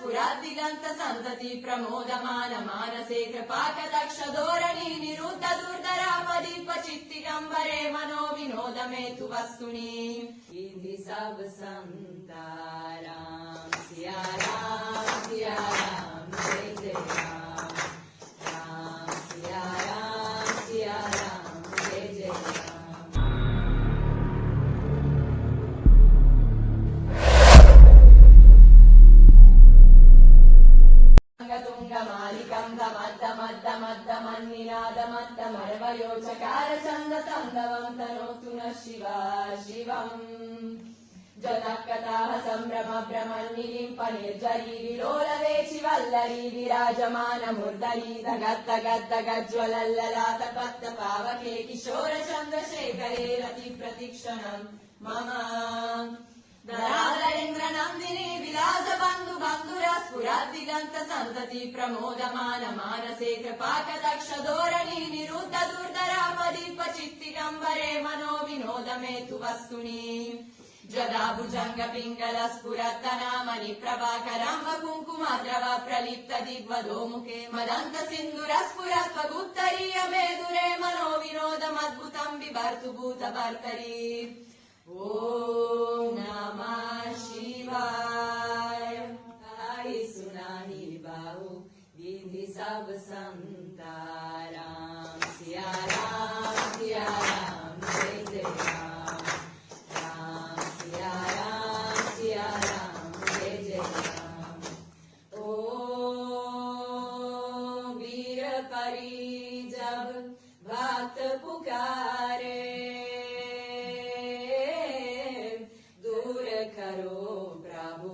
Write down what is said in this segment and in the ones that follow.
स्फुराद्दिगन्त सन्तति प्रमोदमान मानसे कृपाकटाक्ष धोरणी निरुद्ध दुर्धरापदीप चित्तिगम्बरे मनो विनोद में तु वस्तुनि इति सब संता राम सिया राम जय जय राम राम सिया राम जय जय तुंगमालिकं दमद्दमद्दमद्दमन्निनादमद्दमरवयोचकार चन्दतन्दवं तनोतु नः शिवा शिवम् जगत्कथाः सम्भ्रम भ्रमन्निलिम्प निर्जरी विलोलवेचि वल्लरी विराजमान मुर्दरी दगद्दगद्दगज्ज्वलल्ललाट पत्त पावके किशोर चन्द्रशेखरे रति प्रतिक्षणम् मम धराधरेन्द्र नन्दिनी विलास बन्धु बन्धुरा स्फुराद्दिगन्त सन्तति प्रमोदमान मानसे कृपाकटाक्ष धोरणी निरुद्ध दुर्धरापदीप चित्तिगम्बरे मनो विनोद में तु वस्तुनि जदा भुजंग पिंगल स्फुरत्तनामनि प्रभाकरंब कुंकुमाद्रव प्रलिप्त दिग्वधो मुखे मदंत सिंधुर स्फुरत्वगुत्तरीय मेदुरे मनो विनोदमद्भुतं बिभर्तु भूतभर्तरी ओम नमः शिवाय आई सुनाही बाहु विधि सब संता राम सिया राम जय जय राम राम सिया राम जय जय राम ओ वीर परी जब भक्त पुकारे करो प्रभु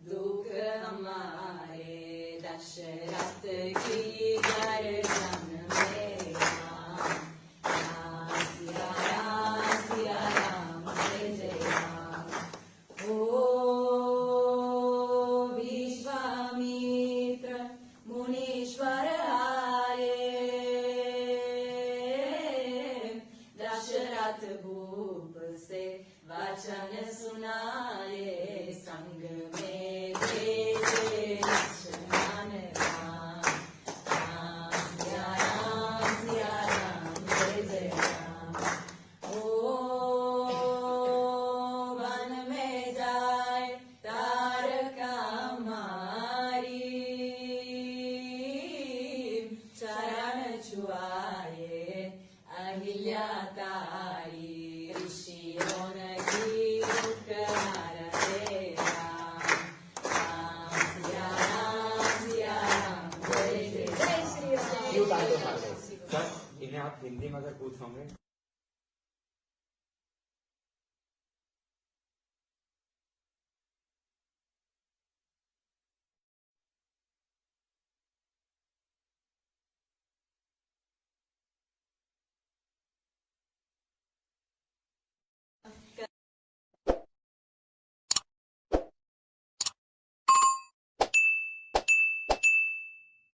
दुख हमारे दशरथ की गर्दन में राम सिया राम जय जय राम ओ विश्वामित्र मुनीश्वर आए दशरथ भूप से वचन सुनाए संग में भेजे लक्ष्मण राम राम सिया राम जय जय राम ओ वन में जाए तारका मारी चरण छुआए अहिल्या तारी ऋषियों ने इन्हें आप हिंदी में अगर पूछोगे